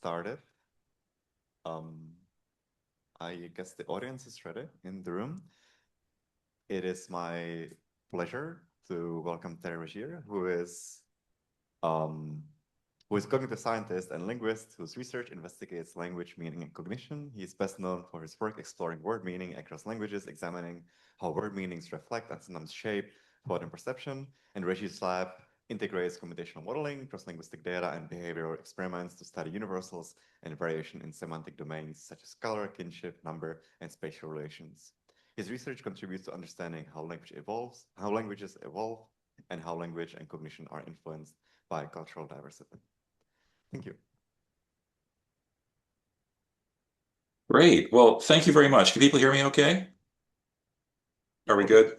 started. I guess the audience is ready in the room. It is my pleasure to welcome Regier, who is a cognitive scientist and linguist whose research investigates language, meaning, and cognition. He is best known for his work exploring word meaning across languages, examining how word meanings reflect and sometimes shape thought and perception. And Regier's lab integrates computational modeling, cross-linguistic data, and behavioral experiments to study universals and variation in semantic domains such as color, kinship, number, and spatial relations. His research contributes to understanding how languages evolve, and how language and cognition are influenced by cultural diversity. Thank you. Great. Well, thank you very much. Can people hear me okay? Are we good?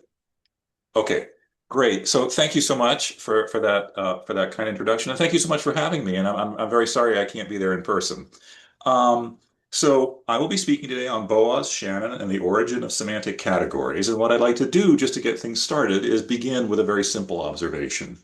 Okay, great. So thank you so much for that kind introduction, and thank you so much for having me. And I'm very sorry I can't be there in person. So I will be speaking today on Boas, Shannon, and the origin of semantic categories. And what I'd like to do, just to get things started, is begin with a very simple observation,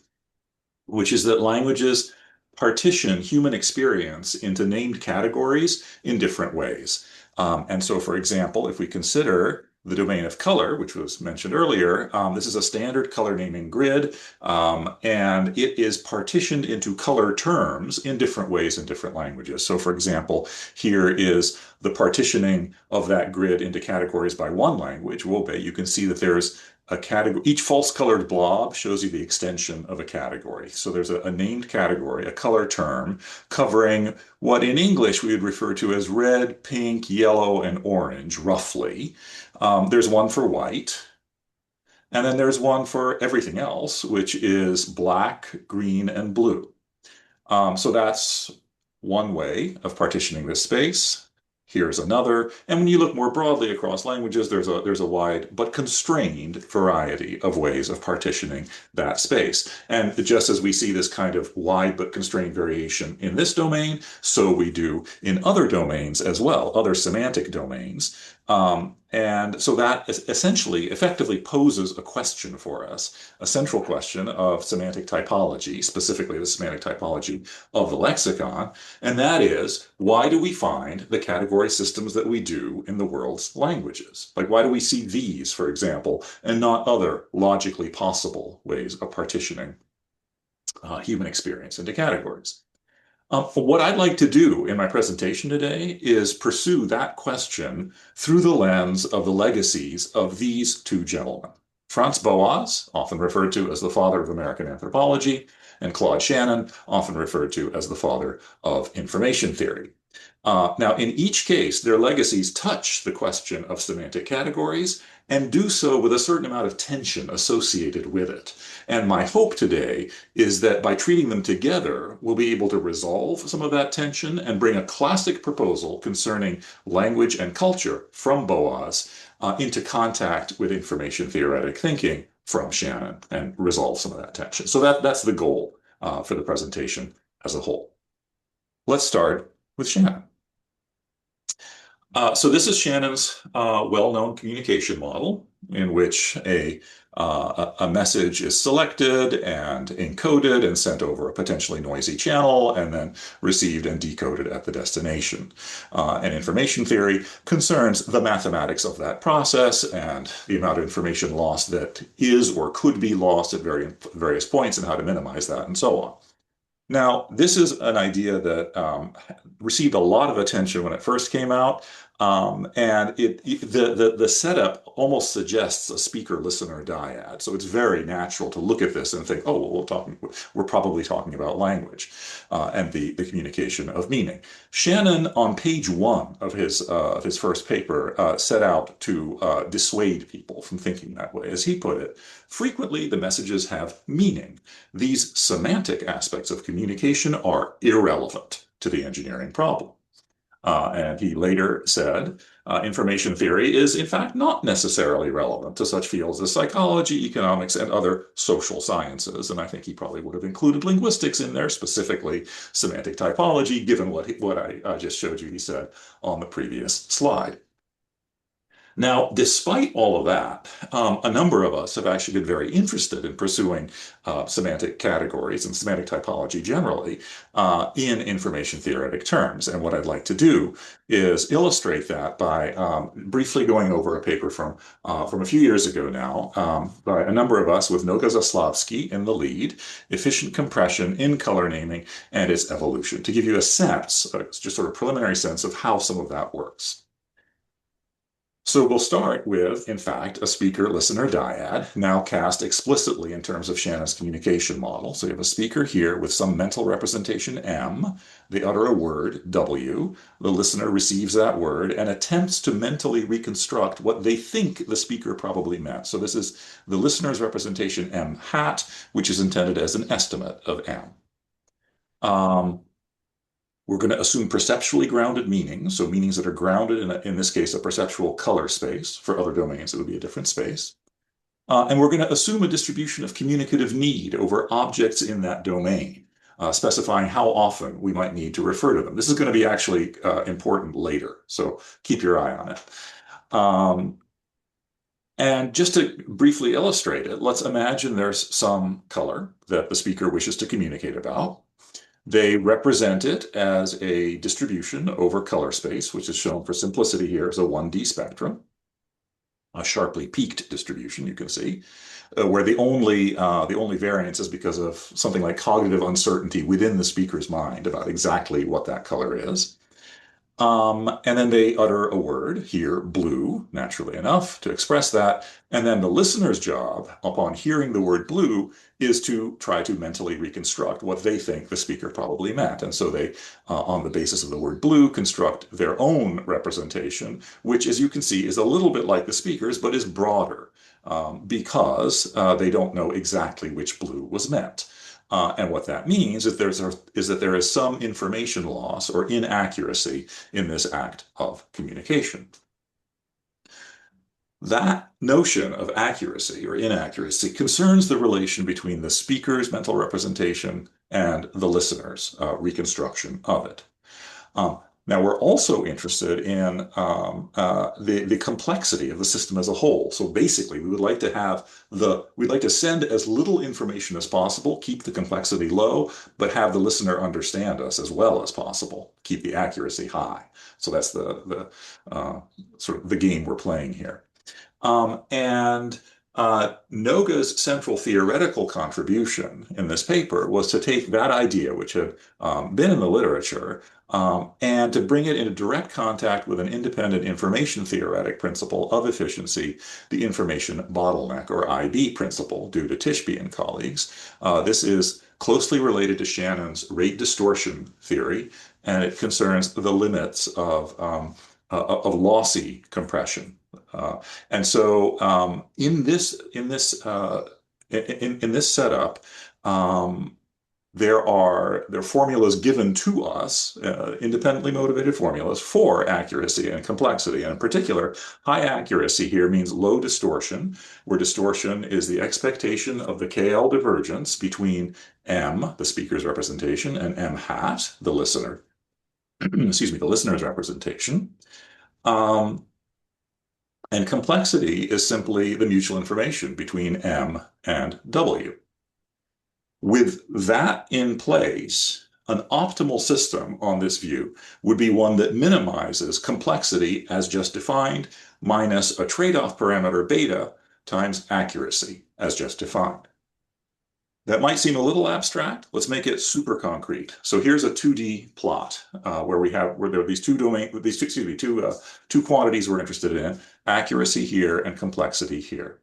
which is that languages partition human experience into named categories in different ways. And so, for example, if we consider the domain of color, which was mentioned earlier, this is a standard color naming grid, and it is partitioned into color terms in different ways in different languages. So, for example, here is the partitioning of that grid into categories by one language. You can see that there's a category. Each false colored blob shows you the extension of a category. So there's a named category, a color term, covering what in English we would refer to as red, pink, yellow, and orange, roughly. There's one for white. And then there's one for everything else, which is black, green, and blue. So that's one way of partitioning this space. Here's another. And when you look more broadly across languages, there's a wide but constrained variety of ways of partitioning that space. And just as we see this kind of wide but constrained variation in this domain, so we do in other domains as well, other semantic domains. And so that effectively poses a question for us, a central question of semantic typology, specifically the semantic typology of the lexicon. And that is, why do we find the category systems that we do in the world's languages? Like, why do we see these, for example, and not other logically possible ways of partitioning human experience into categories? What I'd like to do in my presentation today is pursue that question through the lens of the legacies of these two gentlemen. Franz Boas, often referred to as the father of American anthropology, and Claude Shannon, often referred to as the father of information theory. Now, in each case, their legacies touch the question of semantic categories and do so with a certain amount of tension associated with it. And my hope today is that by treating them together, we'll be able to resolve some of that tension and bring a classic proposal concerning language and culture from Boas into contact with information theoretic thinking from Shannon and resolve some of that tension. So that's the goal for the presentation as a whole. Let's start with Shannon. So this is Shannon's well-known communication model, in which a message is selected and encoded and sent over a potentially noisy channel and then received and decoded at the destination. And information theory concerns the mathematics of that process and the amount of information lost that is or could be lost at various points and how to minimize that and so on. Now, this is an idea that received a lot of attention when it first came out, and the setup almost suggests a speaker-listener dyad. So it's very natural to look at this and think, oh, well, we're probably talking about language and the communication of meaning. Shannon, on page 1 of his first paper, set out to dissuade people from thinking that way. As he put it, frequently the messages have meaning. These semantic aspects of communication are irrelevant to the engineering problem. And he later said, information theory is in fact not necessarily relevant to such fields as psychology, economics, and other social sciences. And I think he probably would have included linguistics in there, specifically semantic typology, given what I just showed you he said on the previous slide. Now, despite all of that, a number of us have actually been very interested in pursuing semantic categories and semantic typology generally in information theoretic terms. And what I'd like to do is illustrate that by briefly going over a paper from a few years ago now by a number of us with Noga Zaslavsky in the lead, Efficient Compression in Color Naming and its Evolution, to give you a sense, just sort of preliminary sense of how some of that works. So we'll start with, in fact, a speaker-listener dyad, now cast explicitly in terms of Shannon's communication model. So you have a speaker here with some mental representation M. They utter a word, W. The listener receives that word and attempts to mentally reconstruct what they think the speaker probably meant. So this is the listener's representation M hat, which is intended as an estimate of M. We're going to assume perceptually grounded meanings, so meanings that are grounded in this case, a perceptual color space. For other domains, it would be a different space. And we're going to assume a distribution of communicative need over objects in that domain, specifying how often we might need to refer to them. This is going to be actually important later, so keep your eye on it. And just to briefly illustrate it, let's imagine there's some color that the speaker wishes to communicate about. They represent it as a distribution over color space, which is shown for simplicity here as a 1D spectrum, a sharply peaked distribution, you can see, where the only variance is because of something like cognitive uncertainty within the speaker's mind about exactly what that color is. And then they utter a word here, blue, naturally enough, to express that. And then the listener's job, upon hearing the word blue, is to try to mentally reconstruct what they think the speaker probably meant. And so they, on the basis of the word blue, construct their own representation, which, as you can see, is a little bit like the speaker's, but is broader because they don't know exactly which blue was meant. And what that means is that there is some information loss or inaccuracy in this act of communication. That notion of accuracy or inaccuracy concerns the relation between the speaker's mental representation and the listener's reconstruction of it. Now, we're also interested in the complexity of the system as a whole. So basically, we'd like to send as little information as possible, keep the complexity low, but have the listener understand us as well as possible, keep the accuracy high. So that's the sort of the game we're playing here. Noga's central theoretical contribution in this paper was to take that idea, which had been in the literature, and to bring it into direct contact with an independent information theoretic principle of efficiency, the information bottleneck, or IB principle, due to Tishby and colleagues. This is closely related to Shannon's rate distortion theory, and it concerns the limits of lossy compression. And so in this setup, there are formulas given to us, independently motivated formulas for accuracy and complexity. And in particular, high accuracy here means low distortion, where distortion is the expectation of the KL divergence between M, the speaker's representation, and M hat, the listener, excuse me, the listener's representation. And complexity is simply the mutual information between M and W. With that in place, an optimal system on this view would be one that minimizes complexity as just defined minus a trade-off parameter beta times accuracy as just defined. That might seem a little abstract. Let's make it super concrete. So here's a 2D plot where there are these two quantities we're interested in: accuracy here and complexity here.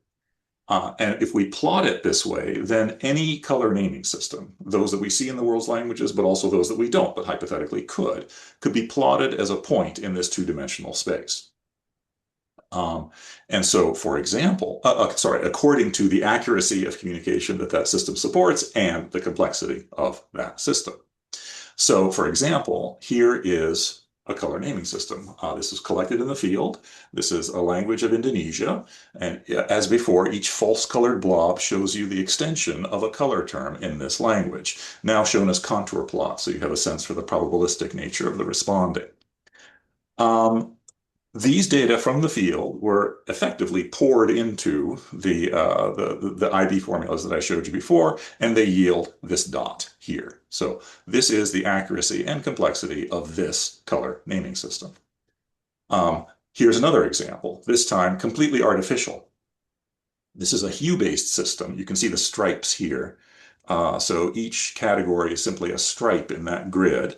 And if we plot it this way, then any color naming system, those that we see in the world's languages, but also those that we don't, but hypothetically could be plotted as a point in this two-dimensional space. And so, for example, according to the accuracy of communication that system supports and the complexity of that system. So, for example, here is a color naming system. This is collected in the field. This is a language of Indonesia. And as before, each false colored blob shows you the extension of a color term in this language, now shown as contour plots, so you have a sense for the probabilistic nature of the responding. these data from the field were effectively poured into the IB formulas that I showed you before, and they yield this dot here. So this is the accuracy and complexity of this color naming system. Here's another example, this time completely artificial. This is a hue-based system. You can see the stripes here. So each category is simply a stripe in that grid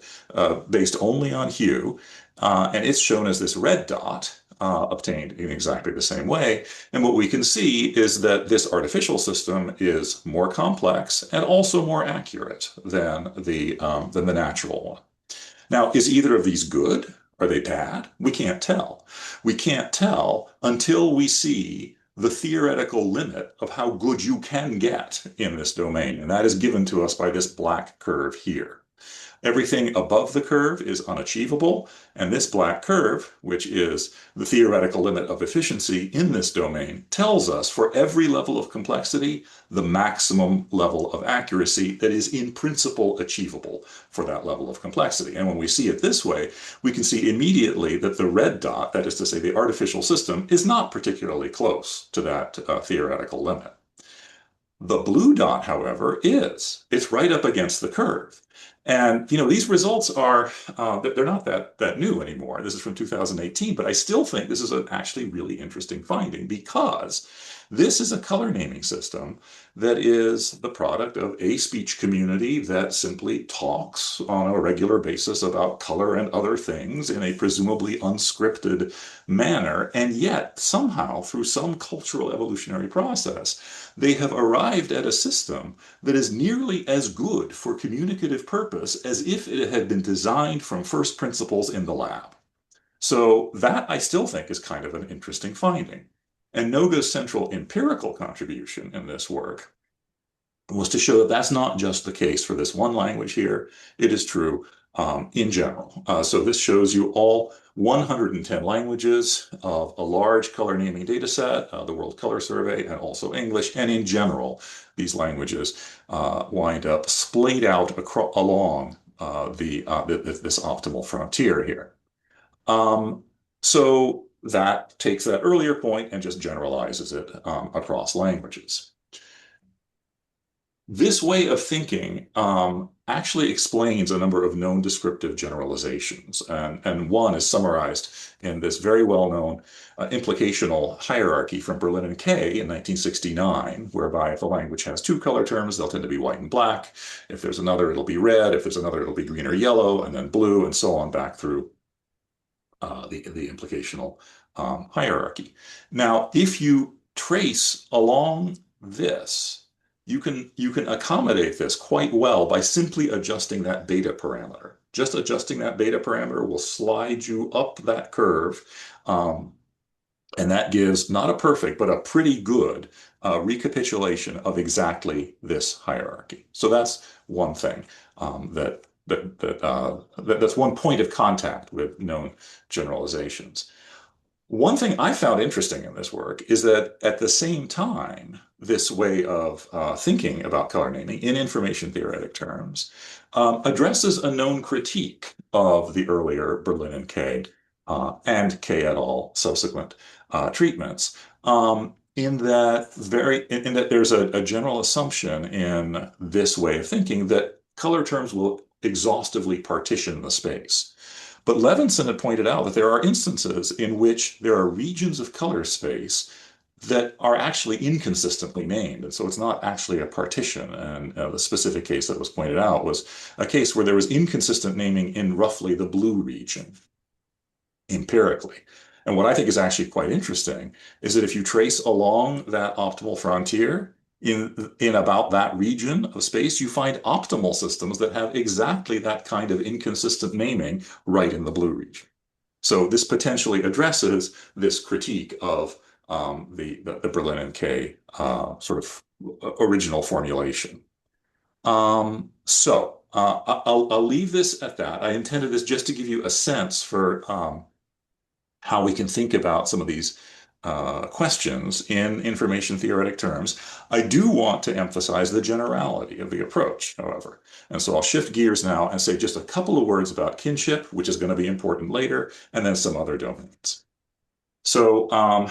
based only on hue. And it's shown as this red dot obtained in exactly the same way. And what we can see is that this artificial system is more complex and also more accurate than the natural one. Now, is either of these good? Are they bad? We can't tell. We can't tell until we see the theoretical limit of how good you can get in this domain. And that is given to us by this black curve here. Everything above the curve is unachievable, and this black curve, which is the theoretical limit of efficiency in this domain, tells us for every level of complexity, the maximum level of accuracy that is in principle achievable for that level of complexity. And when we see it this way, we can see immediately that the red dot, that is to say the artificial system, is not particularly close to that theoretical limit. The blue dot, however, is. It's right up against the curve. And these results are they're not that new anymore. This is from 2018, but I still think this is an actually really interesting finding because this is a color naming system that is the product of a speech community that simply talks on a regular basis about color and other things in a presumably unscripted manner. And yet, somehow, through some cultural evolutionary process, they have arrived at a system that is nearly as good for communicative purpose as if it had been designed from first principles in the lab. So that I still think is kind of an interesting finding. And Noga's central empirical contribution in this work was to show that that's not just the case for this one language here. It is true in general. So this shows you all 110 languages of a large color naming data set, the World Color Survey, and also English. And in general, these languages wind up splayed out along this optimal frontier here. So that takes that earlier point and just generalizes it across languages. This way of thinking actually explains a number of known descriptive generalizations. And one is summarized in this very well-known implicational hierarchy from Berlin and Kay in 1969, whereby if a language has two color terms, they'll tend to be white and black. If there's another, it'll be red. If there's another, it'll be green or yellow, and then blue, and so on back through the implicational hierarchy. Now, if you trace along this, you can accommodate this quite well by simply adjusting that beta parameter. Just adjusting that beta parameter will slide you up that curve, and that gives not a perfect, but a pretty good recapitulation of exactly this hierarchy. So that's one thing that's one point of contact with known generalizations. One thing I found interesting in this work is that at the same time, this way of thinking about color naming in information theoretic terms addresses a known critique of the earlier Berlin and Kay et al. Subsequent treatments. In that there's a general assumption in this way of thinking that color terms will exhaustively partition the space. But Levinson had pointed out that there are instances in which there are regions of color space that are actually inconsistently named. And so it's not actually a partition. And the specific case that was pointed out was a case where there was inconsistent naming in roughly the blue region, empirically. And what I think is actually quite interesting is that if you trace along that optimal frontier, in about that region of space, you find optimal systems that have exactly that kind of inconsistent naming right in the blue region. So this potentially addresses this critique of the Berlin and Kay sort of original formulation. So I'll leave this at that. I intended this just to give you a sense for how we can think about some of these questions in information theoretic terms. I do want to emphasize the generality of the approach, however. And so I'll shift gears now and say just a couple of words about kinship, which is going to be important later, and then some other domains. So,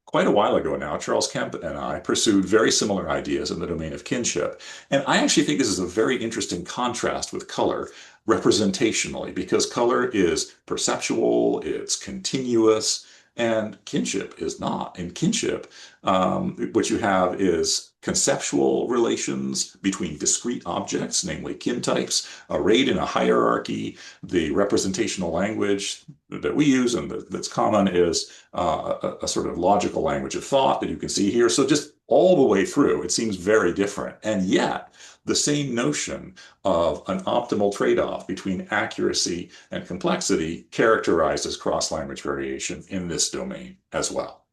quite a while ago now, Charles Kemp and I pursued very similar ideas in the domain of kinship. And I actually think this is a very interesting contrast with color representationally, because color is perceptual, it's continuous, and kinship is not. In kinship, what you have is conceptual relations between discrete objects, namely kin types, arrayed in a hierarchy. The representational language that we use and that's common is a sort of logical language of thought that you can see here. So just all the way through, it seems very different. And yet, the same notion of an optimal trade-off between accuracy and complexity characterizes cross-language variation in this domain as well.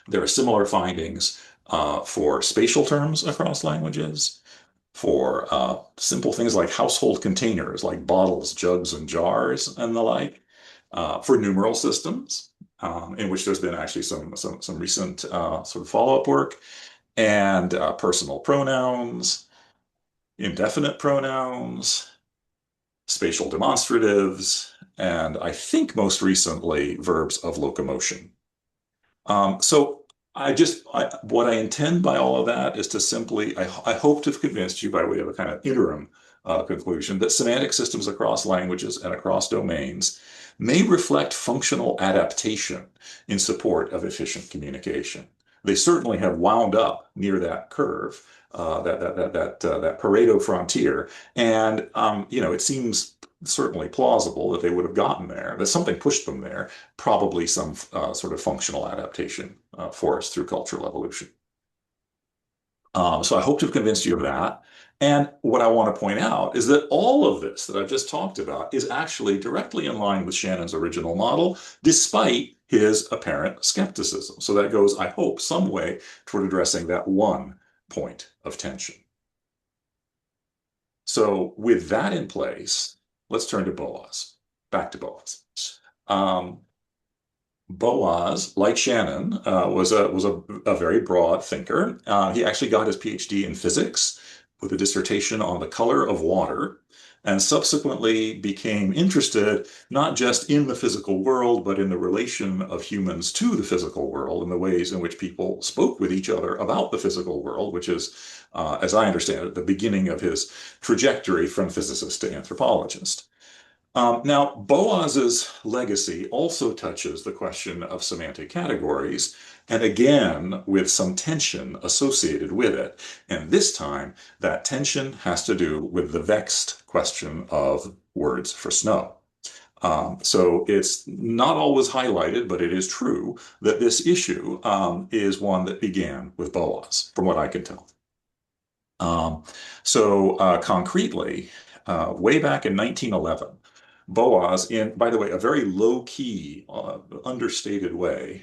There are similar findings for spatial terms across languages, for simple things like household containers, like bottles, jugs, and jars, and the like, for numeral systems, in which there's been actually some recent sort of follow-up work, and personal pronouns, indefinite pronouns, spatial demonstratives, and I think most recently verbs of locomotion. So what I intend by all of that is to simply, I hope to have convinced you by way of a kind of interim conclusion that semantic systems across languages and across domains may reflect functional adaptation in support of efficient communication. They certainly have wound up near that curve, that Pareto frontier, and it seems certainly plausible that they would have gotten there, that something pushed them there, probably some sort of functional adaptation for us through cultural evolution. So I hope to have convinced you of that. And what I want to point out is that all of this that I've just talked about is actually directly in line with Shannon's original model, despite his apparent skepticism. So that goes, I hope, some way toward addressing that one point of tension. So with that in place, let's turn to Boas. Back to Boas. Boas, like Shannon, was a very broad thinker. He actually got his PhD in physics with a dissertation on the color of water, and subsequently became interested not just in the physical world, but in the relation of humans to the physical world and the ways in which people spoke with each other about the physical world, which is, as I understand it, the beginning of his trajectory from physicist to anthropologist. Now, Boas's legacy also touches the question of semantic categories, and again, with some tension associated with it. And this time, that tension has to do with the vexed question of words for snow. So it's not always highlighted, but it is true that this issue is one that began with Boas, from what I can tell. Concretely, way back in 1911, Boas, in, by the way, a very low-key, understated way,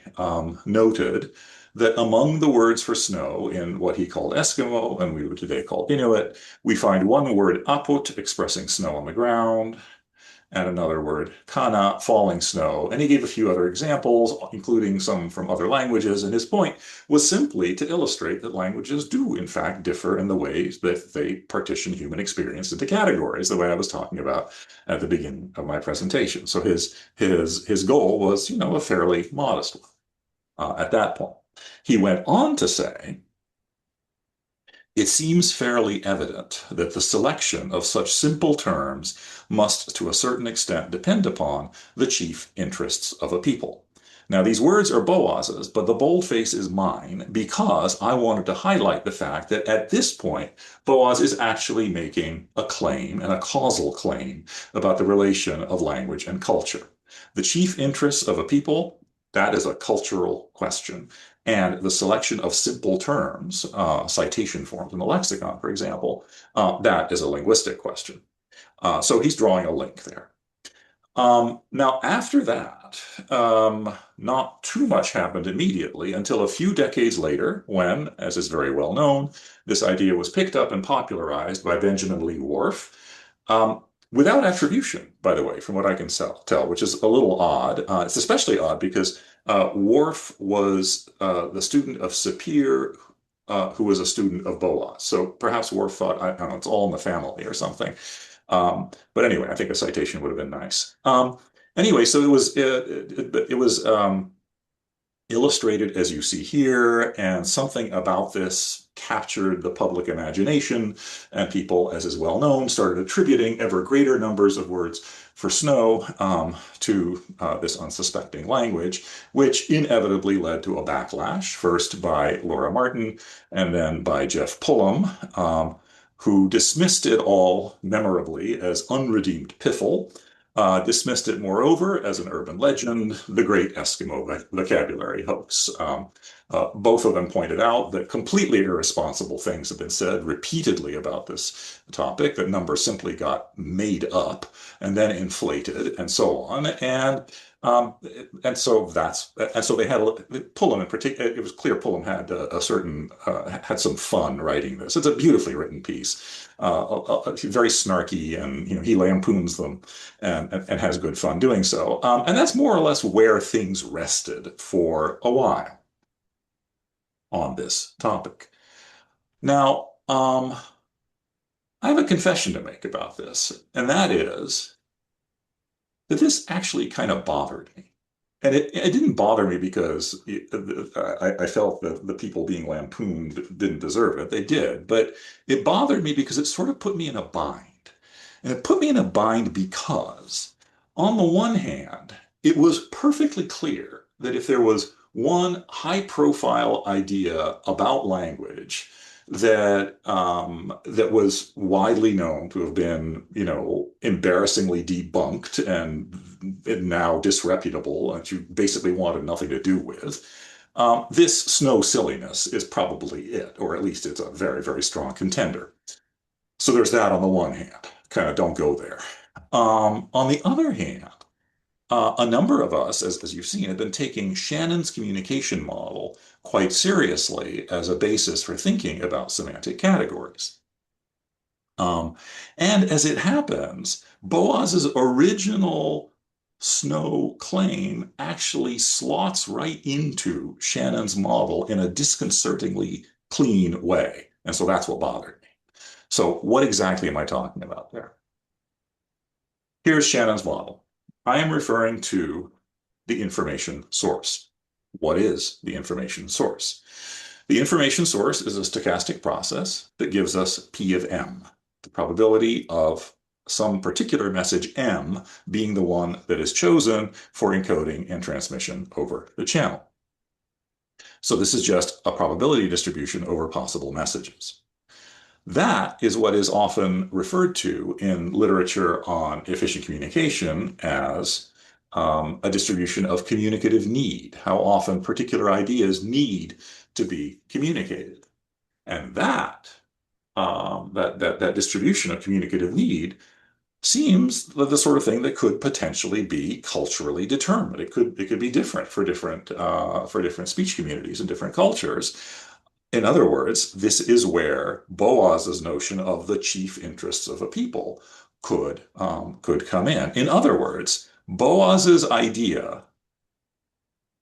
noted that among the words for snow in what he called Eskimo, and we would today call Inuit, we find one word, aput, expressing snow on the ground, and another word, kana, falling snow. And he gave a few other examples, including some from other languages. And his point was simply to illustrate that languages do, in fact, differ in the ways that they partition human experience into categories, the way I was talking about at the beginning of my presentation. So his goal was, a fairly modest one at that point. He went on to say, it seems fairly evident that the selection of such simple terms must, to a certain extent, depend upon the chief interests of a people. Now, these words are Boas's, but the boldface is mine because I wanted to highlight the fact that at this point, Boas is actually making a claim, and a causal claim, about the relation of language and culture. The chief interests of a people, that is a cultural question. And the selection of simple terms, citation forms in the lexicon, for example, that is a linguistic question. So he's drawing a link there. Now, after that, not too much happened immediately until a few decades later, when, as is very well known, this idea was picked up and popularized by Benjamin Lee Whorf, without attribution, by the way, from what I can tell, which is a little odd. It's especially odd because Whorf was the student of Sapir, who was a student of Boas. So perhaps Whorf thought, I don't know, it's all in the family or something. But anyway, I think a citation would have been nice. Anyway, so it was illustrated as you see here, and something about this captured the public imagination, and people, as is well known, started attributing ever greater numbers of words for snow to this unsuspecting language, which inevitably led to a backlash, first by Laura Martin and then by Jeff Pullum, who dismissed it all memorably as unredeemed piffle. Dismissed it, moreover, as an urban legend, the great Eskimo vocabulary hoax. Both of them pointed out that completely irresponsible things have been said repeatedly about this topic, that numbers simply got made up and then inflated and so on. So they had Pullum in particular. It was clear Pullum had had some fun writing this. It's a beautifully written piece, very snarky, and he lampoons them and has good fun doing so. And that's more or less where things rested for a while on this topic. Now, I have a confession to make about this, and that is that this actually kind of bothered me. And it didn't bother me because I felt that the people being lampooned didn't deserve it. They did. But it bothered me because it sort of put me in a bind. And it put me in a bind because, on the one hand, it was perfectly clear that if there was one high-profile idea about language that was widely known to have been, embarrassingly debunked and now disreputable, and you basically wanted nothing to do with. This snow silliness is probably it, or at least it's a very, very strong contender. So there's that on the one hand. Kind of don't go there. On the other hand, a number of us, as you've seen, have been taking Shannon's communication model quite seriously as a basis for thinking about semantic categories. And as it happens, Boas's original snow claim actually slots right into Shannon's model in a disconcertingly clean way. And so that's what bothered me. So what exactly am I talking about there? Here's Shannon's model. I am referring to the information source. What is the information source? The information source is a stochastic process that gives us P of M, the probability of some particular message M being the one that is chosen for encoding and transmission over the channel. So this is just a probability distribution over possible messages. That is what is often referred to in literature on efficient communication as a distribution of communicative need, how often particular ideas need to be communicated. And that distribution of communicative need seems the sort of thing that could potentially be culturally determined. It could be different for different speech communities and different cultures. In other words, this is where Boas's notion of the chief interests of a people could come in. In other words, Boas's idea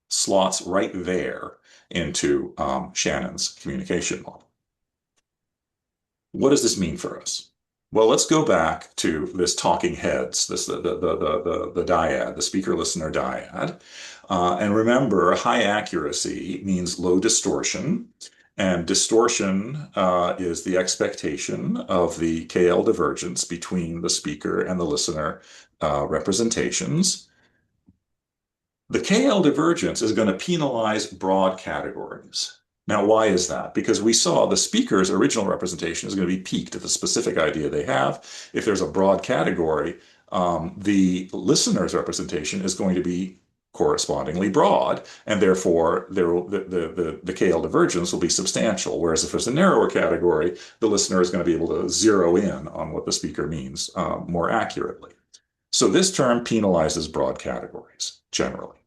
slots right there into Shannon's communication model. What does this mean for us? Well, let's go back to this talking heads, the dyad, the speaker-listener dyad. And remember, high accuracy means low distortion. And distortion is the expectation of the KL divergence between the speaker and the listener representations. The KL divergence is going to penalize broad categories. Now, why is that? Because we saw the speaker's original representation is going to be peaked at the specific idea they have. If there's a broad category, the listener's representation is going to be correspondingly broad, and therefore the KL divergence will be substantial. Whereas if there's a narrower category, the listener is going to be able to zero in on what the speaker means more accurately. So this term penalizes broad categories generally.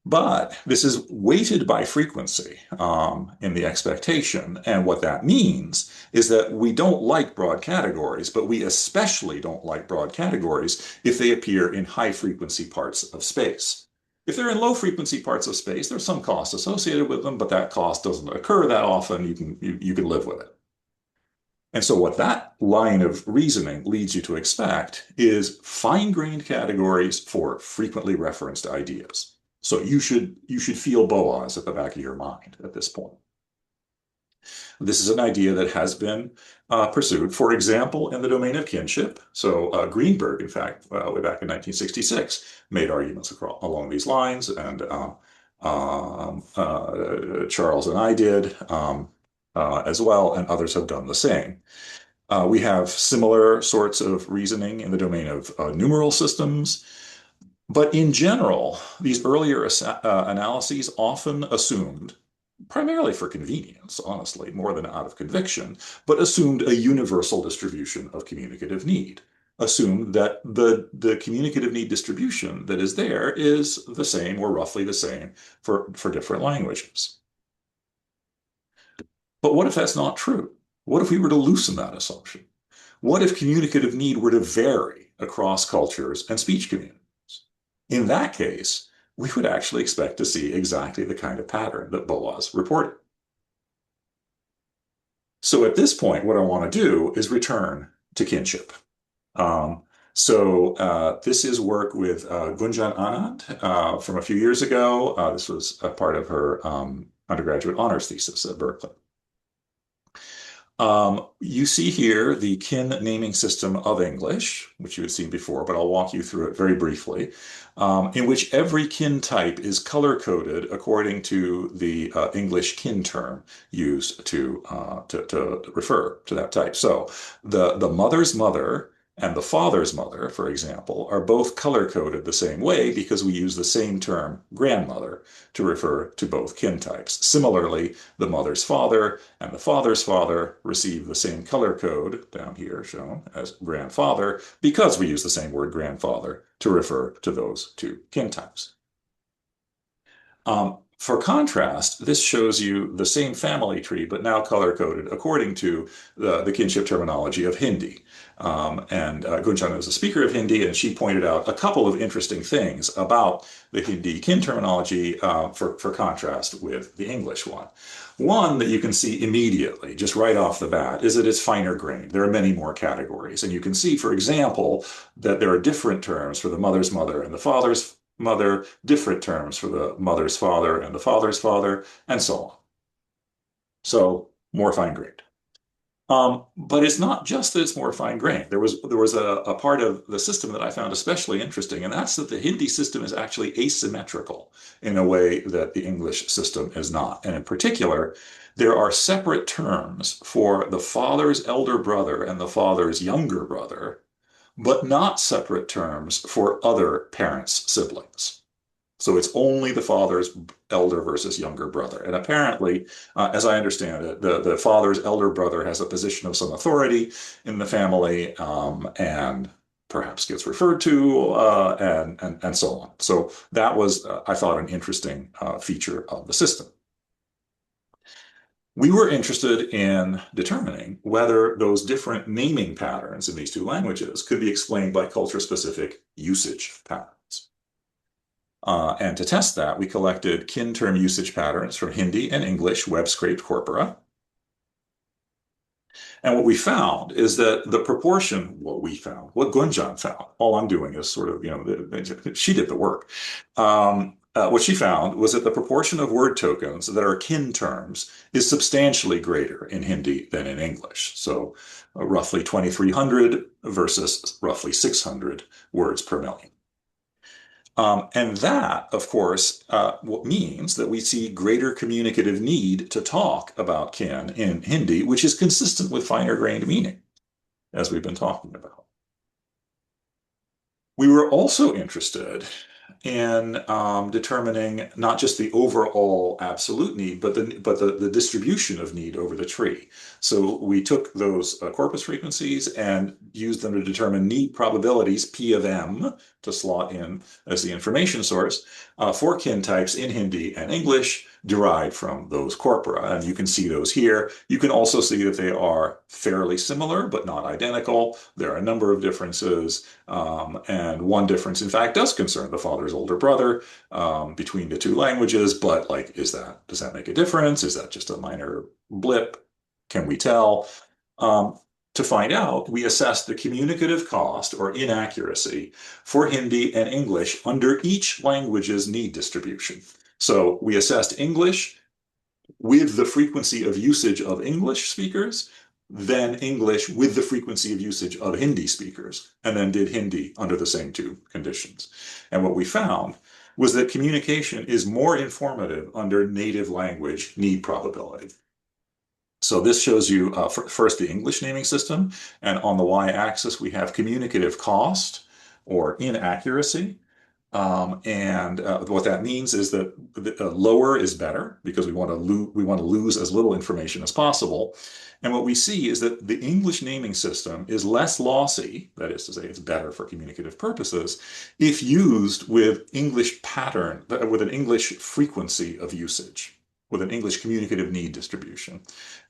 But this is weighted by frequency in the expectation. And what that means is that we don't like broad categories, but we especially don't like broad categories if they appear in high frequency parts of space. If they're in low frequency parts of space, there's some cost associated with them, but that cost doesn't occur that often. You can live with it. And so what that line of reasoning leads you to expect is fine-grained categories for frequently referenced ideas. So you should feel Boas at the back of your mind at this point. This is an idea that has been pursued, for example, in the domain of kinship. So Greenberg, in fact, way back in 1966, made arguments along these lines, and Charles and I did as well, and others have done the same. We have similar sorts of reasoning in the domain of numeral systems. But in general, these earlier analyses often assumed, primarily for convenience, honestly, more than out of conviction, but assumed a universal distribution of communicative need. Assumed that the communicative need distribution that is there is the same or roughly the same for different languages. But what if that's not true? What if we were to loosen that assumption? What if communicative need were to vary across cultures and speech communities? In that case, we would actually expect to see exactly the kind of pattern that Boas reported. So at this point, what I want to do is return to kinship. This is work with Gunjan Anand from a few years ago. This was a part of her undergraduate honors thesis at Berkeley. You see here the kin naming system of English, which you had seen before, but I'll walk you through it very briefly, in which every kin type is color-coded according to the English kin term used to refer to that type. So the mother's mother and the father's mother, for example, are both color-coded the same way because we use the same term, grandmother, to refer to both kin types. Similarly, the mother's father and the father's father receive the same color code, down here shown as grandfather, because we use the same word grandfather to refer to those two kin types. For contrast, this shows you the same family tree, but now color-coded according to the kinship terminology of Hindi. Gunjan is a speaker of Hindi, and she pointed out a couple of interesting things about the Hindi kin terminology for contrast with the English one. One that you can see immediately, just right off the bat, is that it's finer grained. There are many more categories. And you can see, for example, that there are different terms for the mother's mother and the father's mother, different terms for the mother's father and the father's father, and so on. So more fine-grained. But it's not just that it's more fine-grained. There was a part of the system that I found especially interesting, and that's that the Hindi system is actually asymmetrical in a way that the English system is not. And in particular, there are separate terms for the father's elder brother and the father's younger brother, but not separate terms for other parents' siblings. So it's only the father's elder versus younger brother. And apparently, as I understand it, the father's elder brother has a position of some authority in the family and perhaps gets referred to and so on. So that was, I thought, an interesting feature of the system. We were interested in determining whether those different naming patterns in these two languages could be explained by culture-specific usage patterns. And to test that, we collected kin term usage patterns from Hindi and English web-scraped corpora. And what we found is that the proportion, what Gunjan found, all I'm doing is sort of, she did the work. What she found was that the proportion of word tokens that are kin terms is substantially greater in Hindi than in English. So roughly 2,300 versus roughly 600 words per million. And that, of course, means that we see greater communicative need to talk about kin in Hindi, which is consistent with finer-grained meaning, as we've been talking about. We were also interested in determining not just the overall absolute need, but the distribution of need over the tree. So we took those corpus frequencies and used them to determine need probabilities, P of M, to slot in as the information source, for kin types in Hindi and English derived from those corpora. And you can see those here. You can also see that they are fairly similar, but not identical. There are a number of differences. And one difference, in fact, does concern the father's older brother between the two languages. But like, does that make a difference? Is that just a minor blip? Can we tell? To find out, we assessed the communicative cost or inaccuracy for Hindi and English under each language's need distribution. So we assessed English with the frequency of usage of English speakers, then English with the frequency of usage of Hindi speakers, and then did Hindi under the same two conditions. And what we found was that communication is more informative under native language need probability. So this shows you first the English naming system, and on the y-axis we have communicative cost or inaccuracy. And what that means is that lower is better because we want to lose as little information as possible. And what we see is that the English naming system is less lossy, that is to say, it's better for communicative purposes, if used with English pattern, with an English frequency of usage, with an English communicative need distribution,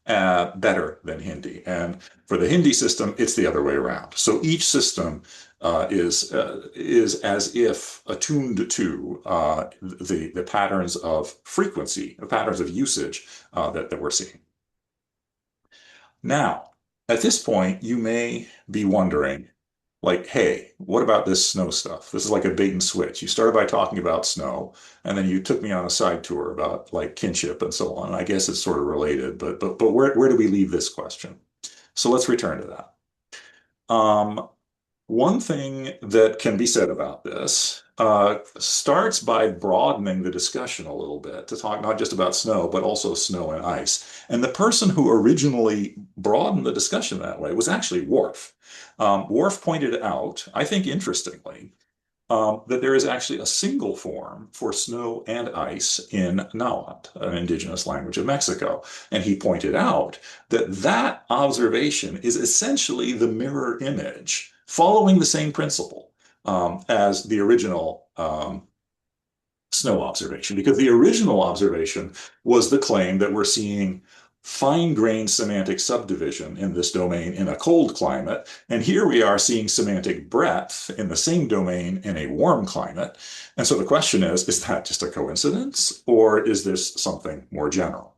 better than Hindi. And for the Hindi system, it's the other way around. So each system is as if attuned to the patterns of frequency, the patterns of usage that we're seeing. Now, at this point, you may be wondering, like, hey, what about this snow stuff? This is like a bait and switch. You started by talking about snow, and then you took me on a side tour about like kinship and so on. And I guess it's sort of related, but where do we leave this question? So let's return to that. One thing that can be said about this starts by broadening the discussion a little bit to talk not just about snow, but also snow and ice. And the person who originally broadened the discussion that way was actually Worf. Worf pointed out, I think interestingly, that there is actually a single form for snow and ice in Nahuatl, an indigenous language of Mexico. And he pointed out that that observation is essentially the mirror image, following the same principle as the original snow observation, because the original observation was the claim that we're seeing fine-grained semantic subdivision in this domain in a cold climate, and here we are seeing semantic breadth in the same domain in a warm climate. And so the question is that just a coincidence, or is this something more general?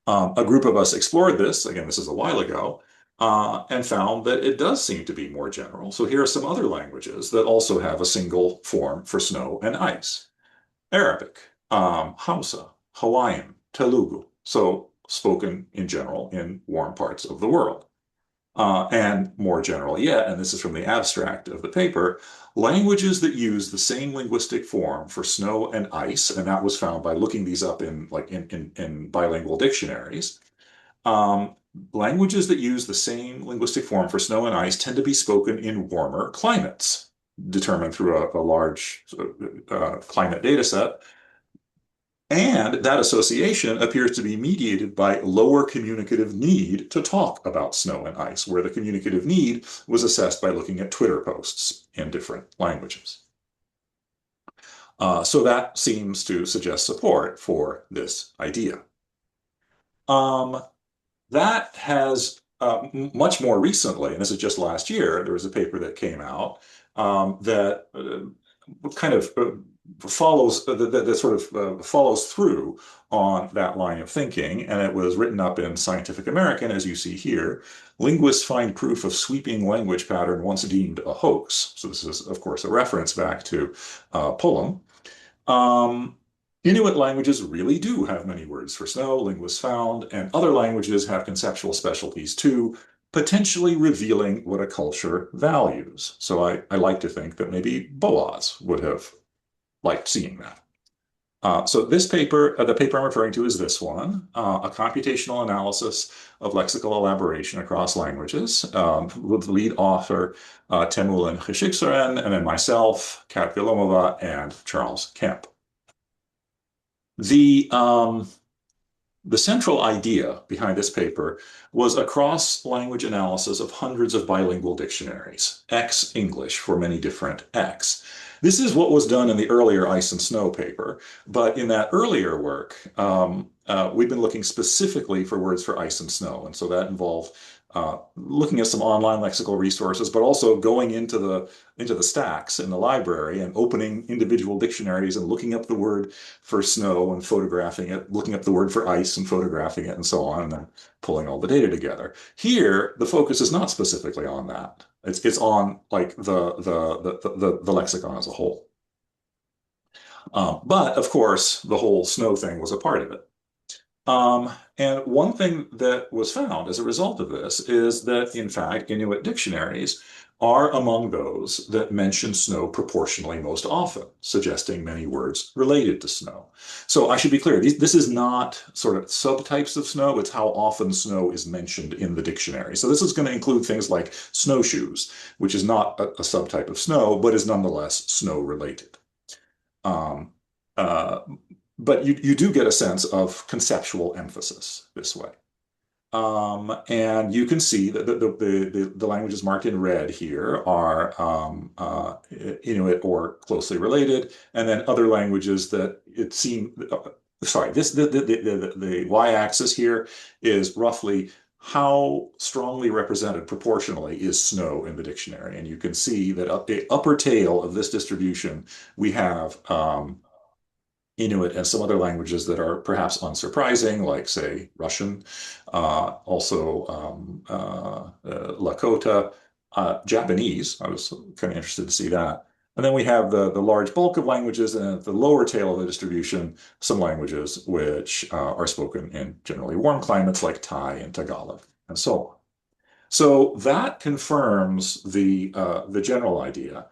A group of us explored this, again, this is a while ago, and found that it does seem to be more general. So here are some other languages that also have a single form for snow and ice. Arabic, Hausa, Hawaiian, Telugu, so spoken in general in warm parts of the world. And more general yet, and this is from the abstract of the paper, languages that use the same linguistic form for snow and ice, and that was found by looking these up in bilingual dictionaries. Languages that use the same linguistic form for snow and ice tend to be spoken in warmer climates, determined through a large climate data set. And that association appears to be mediated by lower communicative need to talk about snow and ice, where the communicative need was assessed by looking at Twitter posts in different languages. So that seems to suggest support for this idea. That has much more recently, and this is just last year, there was a paper that came out that kind of follows through on that line of thinking, and it was written up in Scientific American, as you see here. Linguists find proof of sweeping language pattern once deemed a hoax. So this is, of course, a reference back to Pullum. Inuit languages really do have many words for snow, linguists found, and other languages have conceptual specialties too, potentially revealing what a culture values. So I like to think that maybe Boas would have liked seeing that. So this paper, the paper I'm referring to is this one, a computational analysis of lexical elaboration across languages, with the lead author Temulen Khishiksaran, and then myself, Kat Vilomova, and Charles Kemp. The central idea behind this paper was a cross-language analysis of hundreds of bilingual dictionaries, X-English for many different X. This is what was done in the earlier ice and snow paper, but in that earlier work, we've been looking specifically for words for ice and snow, and so that involved looking at some online lexical resources, but also going into the stacks in the library and opening individual dictionaries and looking up the word for snow and photographing it, looking up the word for ice and photographing it, and so on, and then pulling all the data together. Here, the focus is not specifically on that. It's on like the lexicon as a whole. But of course, the whole snow thing was a part of it. And one thing that was found as a result of this is that, in fact, Inuit dictionaries are among those that mention snow proportionally most often, suggesting many words related to snow. So I should be clear, this is not sort of subtypes of snow, it's how often snow is mentioned in the dictionary. So this is going to include things like snowshoes, which is not a subtype of snow, but is nonetheless snow related. Um, uh, but you do get a sense of conceptual emphasis this way. And you can see that the languages marked in red here are Inuit or closely related, and then other languages that it seems, sorry, the y-axis here is roughly how strongly represented proportionally is snow in the dictionary. And you can see that up the upper tail of this distribution, we have Inuit and some other languages that are perhaps unsurprising, like, say, Russian, also Lakota, Japanese. I was kind of interested to see that. And then we have the large bulk of languages, and at the lower tail of the distribution, some languages which are spoken in generally warm climates like Thai and Tagalog, and so on. So that confirms the general idea.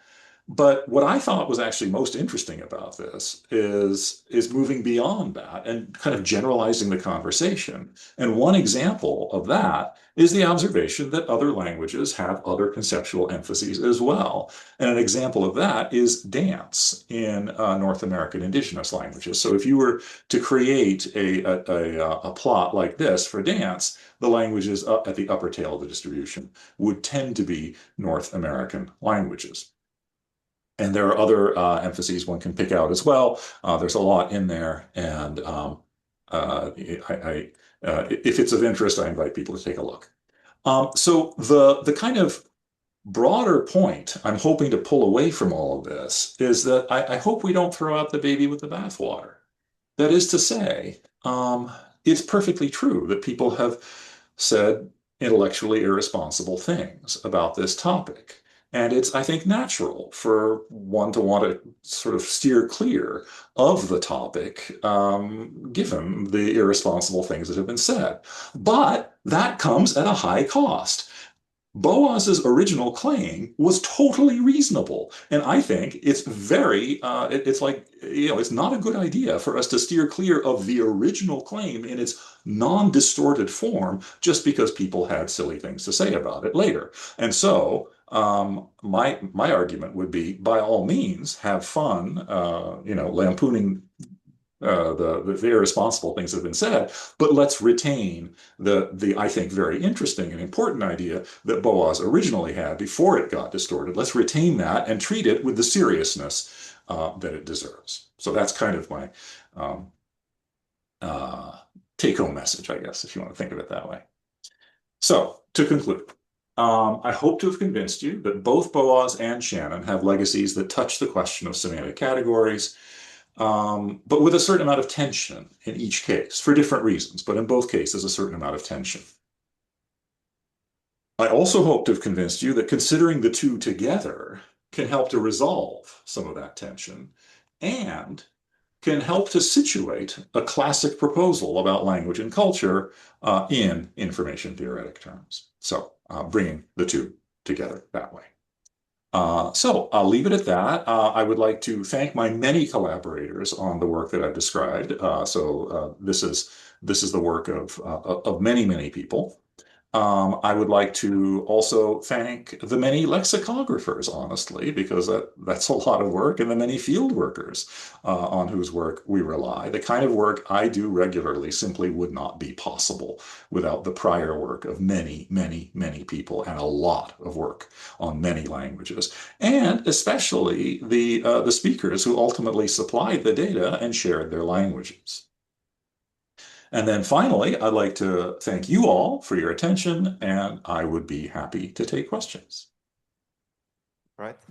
But what I thought was actually most interesting about this is moving beyond that and kind of generalizing the conversation. And one example of that is the observation that other languages have other conceptual emphases as well. And an example of that is dance in North American indigenous languages. So if you were to create a plot like this for dance, the languages up at the upper tail of the distribution would tend to be North American languages. And there are other emphases one can pick out as well. There's a lot in there, and if it's of interest, I invite people to take a look. So the kind of broader point I'm hoping to pull away from all of this is that I hope we don't throw out the baby with the bathwater. That is to say, it's perfectly true that people have said intellectually irresponsible things about this topic. And it's, I think, natural for one to want to sort of steer clear of the topic, given the irresponsible things that have been said. But that comes at a high cost. Boas's original claim was totally reasonable. And I think it's it's like, it's not a good idea for us to steer clear of the original claim in its non-distorted form just because people had silly things to say about it later. And so my argument would be, by all means, have fun, lampooning the irresponsible things that have been said, but let's retain the I think very interesting and important idea that Boas originally had before it got distorted. Let's retain that and treat it with the seriousness that it deserves. So that's kind of my take-home message, I guess, if you want to think of it that way. So to conclude, I hope to have convinced you that both Boas and Shannon have legacies that touch the question of semantic categories, but with a certain amount of tension in each case, for different reasons, but in both cases, a certain amount of tension. I also hope to have convinced you that considering the two together can help to resolve some of that tension and can help to situate a classic proposal about language and culture in information-theoretic terms. So bringing the two together that way. So I'll leave it at that. I would like to thank my many collaborators on the work that I've described. This is the work of many, many people. I would like to also thank the many lexicographers, honestly, because that's a lot of work, and the many field workers on whose work we rely. The kind of work I do regularly simply would not be possible without the prior work of many, many, many people, and a lot of work on many languages, and especially the speakers who ultimately supplied the data and shared their languages. And then finally, I'd like to thank you all for your attention, and I would be happy to take questions. Right.